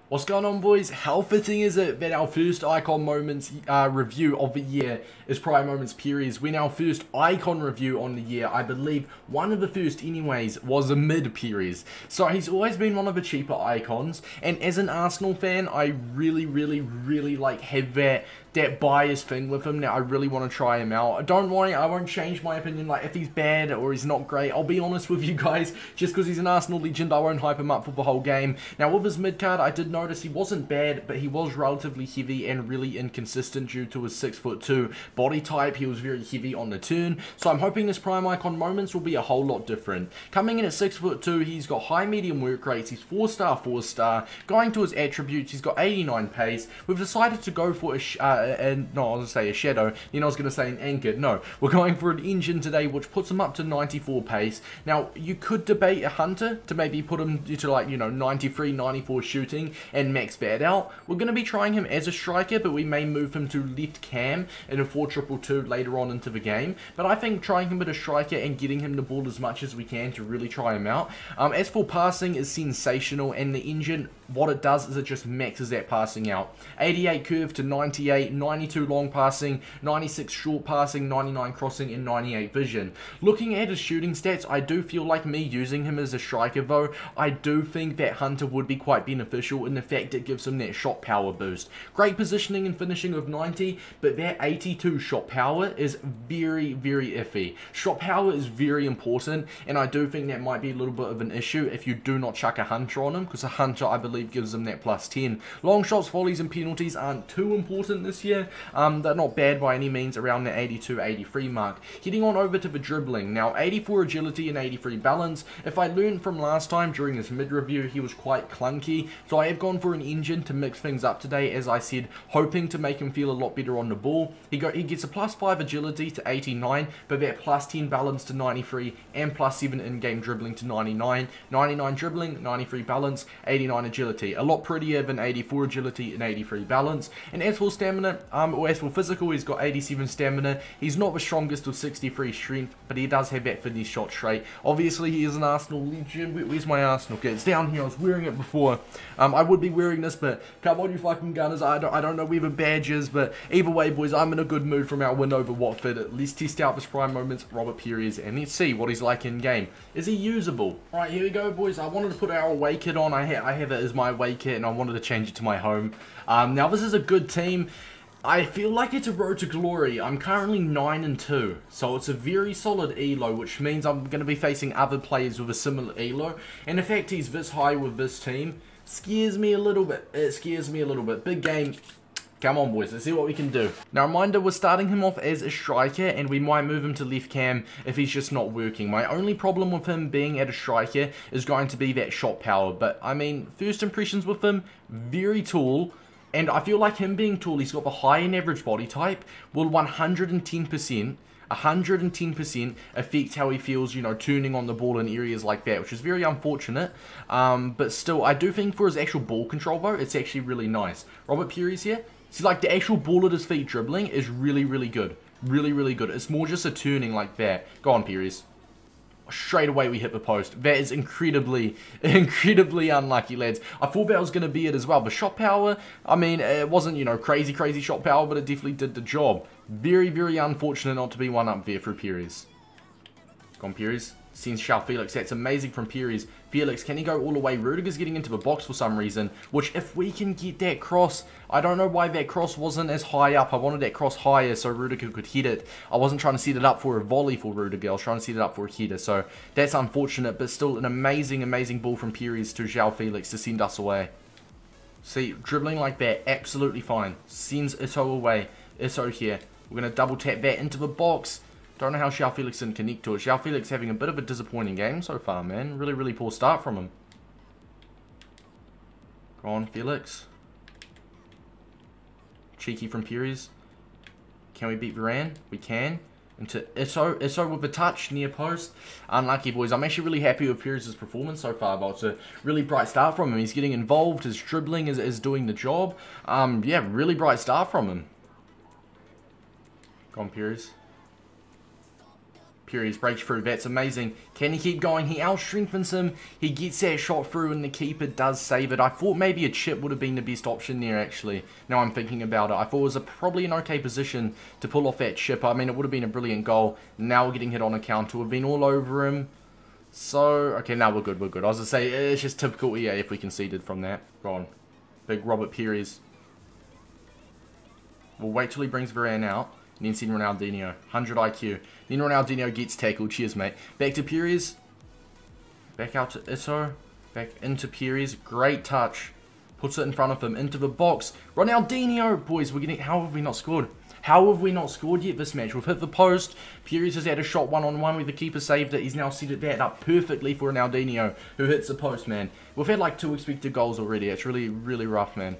What's going on, boys? How fitting is it that our first Icon Moments review of the year is Pires Moments Pires, when our first Icon review on the year, I believe one of the first anyways, was a mid Pires. So he's always been one of the cheaper icons, and as an Arsenal fan, I really like have that bias thing with him. Now I really want to try him out. Don't worry, I won't change my opinion. Like, if he's bad or he's not great, I'll be honest with you guys. Just because he's an Arsenal legend, I won't hype him up for the whole game. Now with his mid card, I did notice he wasn't bad, but he was relatively heavy and really inconsistent due to his 6'2" body type. He was very heavy on the turn, so I'm hoping this Prime Icon Moments will be a whole lot different. Coming in at 6'2", he's got high medium work rates, he's 4-star, 4-star. Going to his attributes, he's got 89 pace. We've decided to go for a shadow, then I was going to say an anchored. No, we're going for an engine today, which puts him up to 94 pace. Now, you could debate a hunter to maybe put him to, like, 93, 94 shooting and max that out. We're going to be trying him as a striker, but we may move him to left cam in a 4-2-2 later on into the game. But I think trying him as a striker and getting him the ball as much as we can to really try him out. As for passing, is sensational, and the engine, what it does is it just maxes that passing out. 88 curve to 98, 92 long passing, 96 short passing, 99 crossing, and 98 vision. Looking at his shooting stats, I do feel like me using him as a striker though, I do think that hunter would be quite beneficial in the fact it gives him that shot power boost. Great positioning and finishing of 90, but that 82 shot power is very iffy. Shot power is very important, and I do think that might be a little bit of an issue if you do not chuck a hunter on him, because a hunter, I believe, gives him that plus 10. Long shots, volleys, and penalties aren't too important this year. They're not bad by any means, around the 82, 83 mark. Heading on over to the dribbling. Now, 84 agility and 83 balance. If I learned from last time during this mid-review, he was quite clunky, so I have gone for an engine to mix things up today, as I said, hoping to make him feel a lot better on the ball. He gets a plus 5 agility to 89, but that plus 10 balance to 93, and plus 7 in-game dribbling to 99. 99 dribbling, 93 balance, 89 agility. A lot prettier than 84 agility and 83 balance. And as for stamina, or as for physical, he's got 87 stamina. He's not the strongest with 63 strength, but he does have that finish shot trait. Obviously, he is an Arsenal legend. Where's my Arsenal kit? It's down here. I was wearing it before. I would be wearing this, but come on, you fucking Gunners. I don't know where the badge is, but either way, boys, I'm in a good mood from our win over Watford. Let's test out this Prime Moments Robert Pires, and let's see what he's like in game. Is he usable? Alright, here we go, boys. I wanted to put our away kit on. I have it as my away kit, and I wanted to change it to my home. Now, this is a good team. I feel like it's a road to glory. I'm currently 9-2, so it's a very solid elo, which means I'm going to be facing other players with a similar elo. And the fact he's this high with this team scares me a little bit. It scares me a little bit. Big game. Come on, boys, let's see what we can do. Now, reminder, we're starting him off as a striker, and we might move him to left cam if he's just not working. My only problem with him being at a striker is going to be that shot power. But, I mean, first impressions with him, very tall. And I feel like him being tall, he's got the high and average body type, will 110% affect how he feels, turning on the ball in areas like that, which is very unfortunate. But still, I do think for his actual ball control, though, it's actually really nice. Robert Pires here, see, like, the actual ball at his feet dribbling is really good. Really good. It's more just a turning like that. Go on, Pires. Straight away we hit the post. That is incredibly unlucky, lads. I thought that was going to be it as well. The shot power, I mean, it wasn't, crazy shot power, but it definitely did the job. Very unfortunate not to be one up there for Pires. Go on, Pires. Sends João Felix. That's amazing from Pires. Felix, can he go all the way? Rudiger's getting into the box for some reason, which if we can get that cross, I don't know why that cross wasn't as high up. I wanted that cross higher so Rudiger could hit it. I wasn't trying to set it up for a volley for Rudiger. I was trying to set it up for a header, so that's unfortunate, but still an amazing ball from Pires to João Felix to send us away. See, dribbling like that, absolutely fine. Sends Ito away. Ito here. We're going to double tap that into the box. Don't know how João Felix can connect to it. João Felix having a bit of a disappointing game so far, man. Really poor start from him. Go on, Felix. Cheeky from Pires. Can we beat Varane? We can. Into Ito. Ito with a touch near post. Unlucky, boys. I'm actually really happy with Pires' performance so far, but it's a really bright start from him. He's getting involved. His dribbling is doing the job. Yeah, really bright start from him. Go on, Pires. Pires breaks through. That's amazing. Can he keep going? He out-strengthens him. He gets that shot through, and the keeper does save it. I thought maybe a chip would have been the best option there, actually. Now I'm thinking about it. I thought it was probably an okay position to pull off that chip. I mean, it would have been a brilliant goal. Now we're getting hit on a counter. We've been all over him. So, okay, now we're good. We're good. I was going to say, it's just typical EA if we conceded from that. Go on. Big Robert Pires. We'll wait till he brings Varane out. And then send Ronaldinho. 100 IQ. Then Ronaldinho gets tackled. Cheers, mate. Back to Pires. Back out to Ito. Back into Pires. Great touch. Puts it in front of him. Into the box. Ronaldinho! Boys, we're getting... How have we not scored? How have we not scored yet this match? We've hit the post. Pires has had a shot one-on-one where the keeper saved it. He's now set that up perfectly for Ronaldinho, who hits the post, man. We've had like 2 expected goals already. It's really, really rough, man.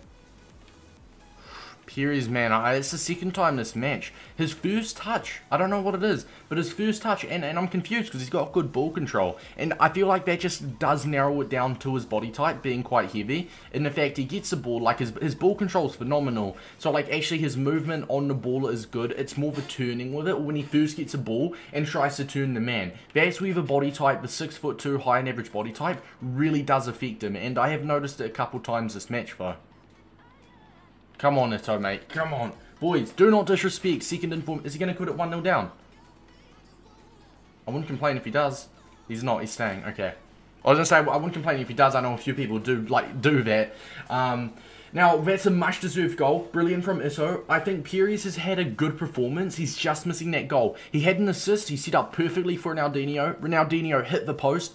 Pires, man, it's the second time this match. His first touch, I don't know what it is, but his first touch, and I'm confused because he's got good ball control. And I feel like that just does narrow it down to his body type being quite heavy. In the fact he gets the ball, like his ball control is phenomenal. So like actually his movement on the ball is good. It's more of a turning with it when he first gets a ball and tries to turn the man. That's where the body type, the 6'2" high and average body type, really does affect him. And I have noticed it a couple times this match though. Come on, Ito, mate. Come on. Boys, do not disrespect. Second inform. Is he going to put it 1-0 down? I wouldn't complain if he does. He's not. He's staying. Okay. I was going to say, I wouldn't complain if he does. I know a few people do that. Now, that's a much-deserved goal. Brilliant from Ito. I think Pires has had a good performance. He's just missing that goal. He had an assist. He set up perfectly for Ronaldinho. Ronaldinho hit the post.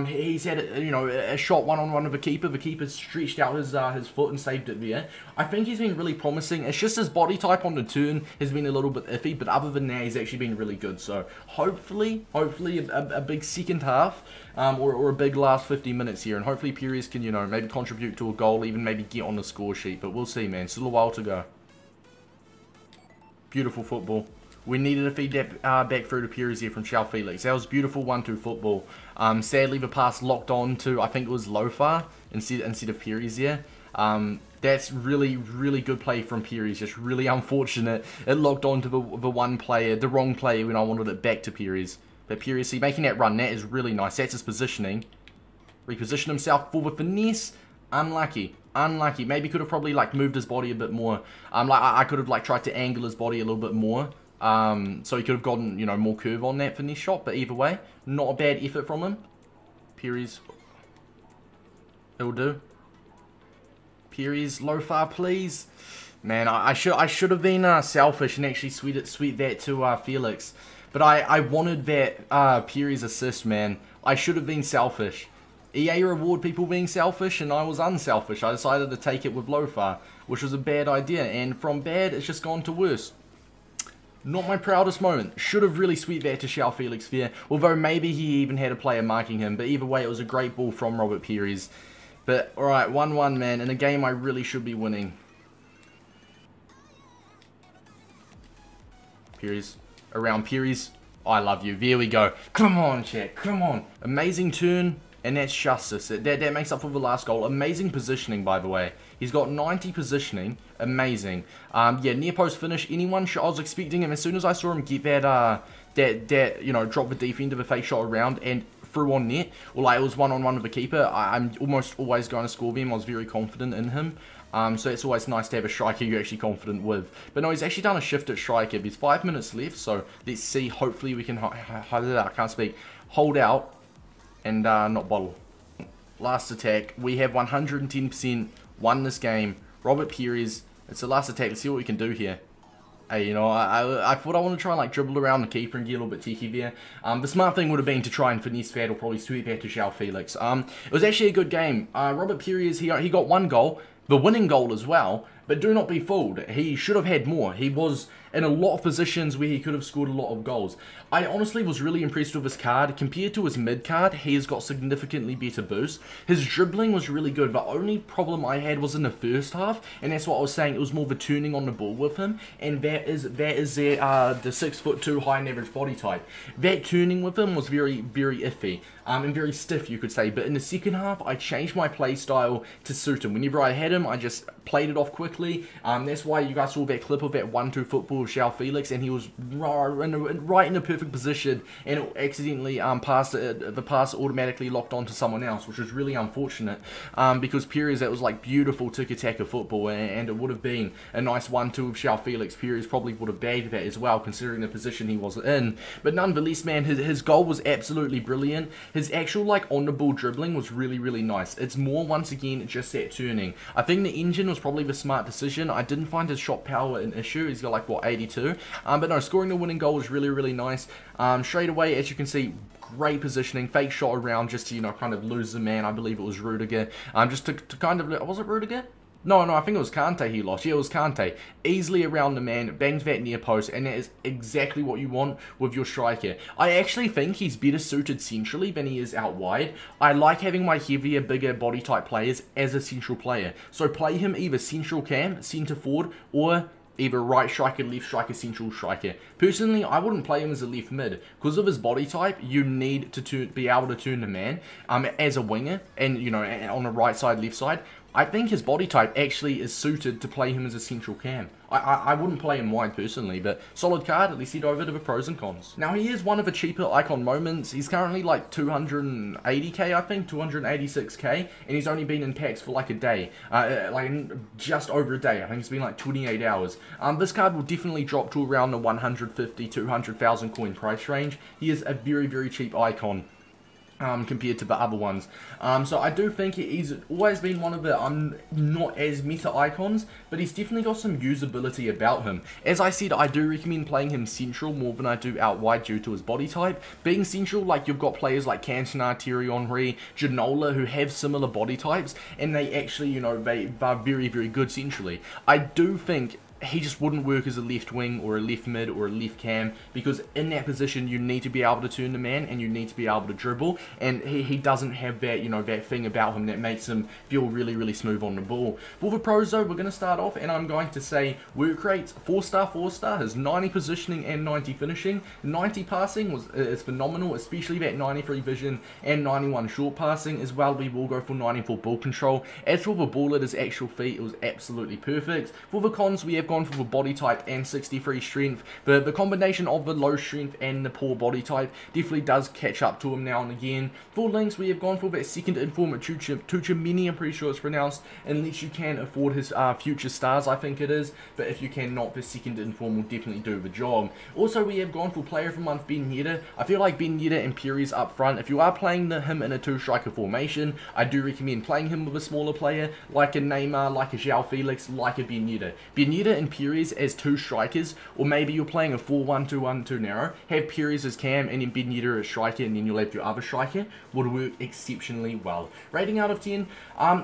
He's had a shot one-on-one with a keeper. The keeper stretched out his foot and saved it there. I think he's been really promising. It's just his body type on the turn has been a little bit iffy, but other than that, he's actually been really good. So hopefully a big second half, or a big last 50 minutes here, and hopefully Pires can maybe contribute to a goal, even maybe get on the score sheet. But we'll see, man. Still a while to go. Beautiful football. We needed to feed that back through to Pires here from João Felix. That was beautiful 1-2 football. Sadly, the pass locked on to, I think it was Lothar instead of Pires there. That's really, really good play from Pires. Just really unfortunate. It locked on to the wrong player when I wanted it back to Pires. But Pires, see, making that run, that is really nice. That's his positioning. Reposition himself for the finesse. Unlucky. Unlucky. Maybe could have probably moved his body a bit more. I could have tried to angle his body a little bit more. So he could have gotten, more curve on that finesse shot, but either way, not a bad effort from him. Pires, it'll do. Pires, Lothar, please. Man, I should have been selfish and actually sweet that to Felix, but I wanted that Pires assist, man. I should have been selfish. EA reward people being selfish, and I was unselfish. I decided to take it with Lothar, which was a bad idea, and from bad, it's just gone to worse. Not my proudest moment. Should have really sweet that to João Felix there. Although maybe he even had a player marking him. But either way, it was a great ball from Robert Pires. But, alright, 1-1, man. In a game I really should be winning. Pires. Around Pires. I love you. There we go. Come on, chat. Come on. Amazing turn. And that's justice. That makes up for the last goal. Amazing positioning, by the way. He's got 90 positioning. Amazing. Yeah, near post finish. I was expecting him, as soon as I saw him get that drop the defender, the fake shot around and through on net, or it was one-on-one with the keeper, I'm almost always going to score them. I was very confident in him. So it's always nice to have a striker you're actually confident with. But no, he's actually done a shift at striker. There's 5 minutes left, so let's see. Hopefully we can hold out and not bottle. Last attack. We have 110% won this game. Robert Pires. It's the last attack. Let's see what we can do here. Hey, I thought I wanted to try and dribble around the keeper and get a little bit techie there. The smart thing would have been to try and finesse that or probably sweep that to João Felix. It was actually a good game. Robert Pires, he got 1 goal. The winning goal as well. But do not be fooled. He should have had more. He was in a lot of positions where he could have scored a lot of goals. I honestly was really impressed with his card. Compared to his mid card, he has got significantly better boost. His dribbling was really good. The only problem I had was in the first half, and that's what I was saying. It was more the turning on the ball with him, and that is the 6'2" high and average body type. That turning with him was very, very iffy. And very stiff, you could say. But in the second half, I changed my play style to suit him. Whenever I had him, I just played it off quick. quickly. That's why you guys saw that clip of that 1-2 football of João Felix, and he was right in a perfect position, and it accidentally the pass automatically locked onto someone else, which was really unfortunate, because Pires, that was like beautiful tiki-taka football, and it would have been a nice 1-2 of João Felix. Pires probably would have bagged that as well, considering the position he was in. But nonetheless, man, his goal was absolutely brilliant. His actual like on the ball dribbling was really nice. It's more, once again, just that turning. I think the engine was probably the smart decision. I didn't find his shot power an issue. He's got like, what, 82? But no, scoring the winning goal was really nice. Straight away, as you can see, great positioning, fake shot around just to, you know, kind of lose the man. I believe it was Rudiger. Just to kind of, was it Rudiger? No, I think it was Kante he lost. Yeah, it was Kante. Easily around the man, bangs that near post, and that is exactly what you want with your striker. I actually think he's better suited centrally than he is out wide. I like having my heavier, bigger body type players as a central player. So play him either central cam, centre forward, or either right striker, left striker, central striker. Personally, I wouldn't play him as a left mid. Because of his body type, you need to be able to turn the man as a winger, and, you know, on the right side, left side. I think his body type actually is suited to play him as a central cam. I wouldn't play him wide personally, but solid card. At least he'd over to the pros and cons. Now, he is one of the cheaper Icon Moments. He's currently like 280k, I think, 286k, and he's only been in packs for like a day, like just over a day. I think it's been like 28 hours. This card will definitely drop to around the 150, 200,000 coin price range. He is a very cheap Icon. Compared to the other ones. So I do think he's always been one of the not as meta icons, but he's definitely got some usability about him. As I said, I do recommend playing him central more than I do out wide due to his body type. Being central, like, you've got players like Cantona, Thierry Henry, Ginola, who have similar body types, and they actually, you know, they are very good centrally. I do think he just wouldn't work as a left wing or a left mid or a left cam, because in that position you need to be able to turn the man and you need to be able to dribble, and he doesn't have that, you know, that thing about him that makes him feel really smooth on the ball. For the pros though, we're going to start off, and I'm going to say work rates 4-star, his 90 positioning and 90 finishing. 90 passing is phenomenal, especially that 93 vision and 91 short passing as well. We will go for 94 ball control. As for the ball at his actual feet, it was absolutely perfect. For the cons, we have gone for the body type and 63 strength. The combination of the low strength and the poor body type definitely does catch up to him now and again. For links, we have gone for that second inform at Tuchemini, I'm pretty sure it's pronounced, unless you can afford his future stars, I think it is, but if you cannot, the second inform will definitely do the job. Also, we have gone for player of the month, Ben Yedder. I feel like Ben Yedder and Pires up front, if you are playing him in a two-striker formation, I do recommend playing him with a smaller player, like a Neymar, like a João Felix, like a Ben Yedder. Ben Yedder and Pires as two strikers, or maybe you're playing a 4-1-2-1-2 narrow, have Pires as cam and then Ben Yedder as striker, and then you'll have your other striker, would work exceptionally well. Rating out of 10,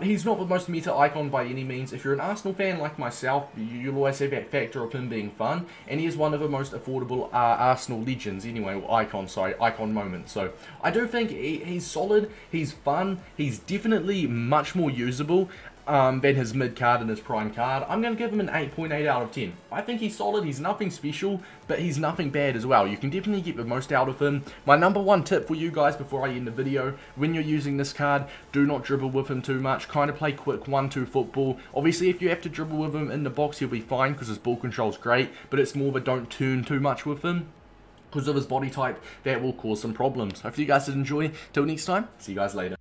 he's not the most meta icon by any means. If you're an Arsenal fan like myself, you'll always have that factor of him being fun, and he is one of the most affordable Arsenal legends anyway, or icon moments. So I do think he's solid, he's fun, he's definitely much more usable than his mid card and his prime card. I'm going to give him an 8.8 out of 10. I think he's solid, he's nothing special, but he's nothing bad as well. You can definitely get the most out of him. My number one tip for you guys before I end the video, when you're using this card, do not dribble with him too much. Kind of play quick 1-2 football. Obviously, if you have to dribble with him in the box, he'll be fine because his ball control is great, but it's more that don't turn too much with him. Because of his body type, that will cause some problems. Hopefully you guys did enjoy. Till next time, see you guys later.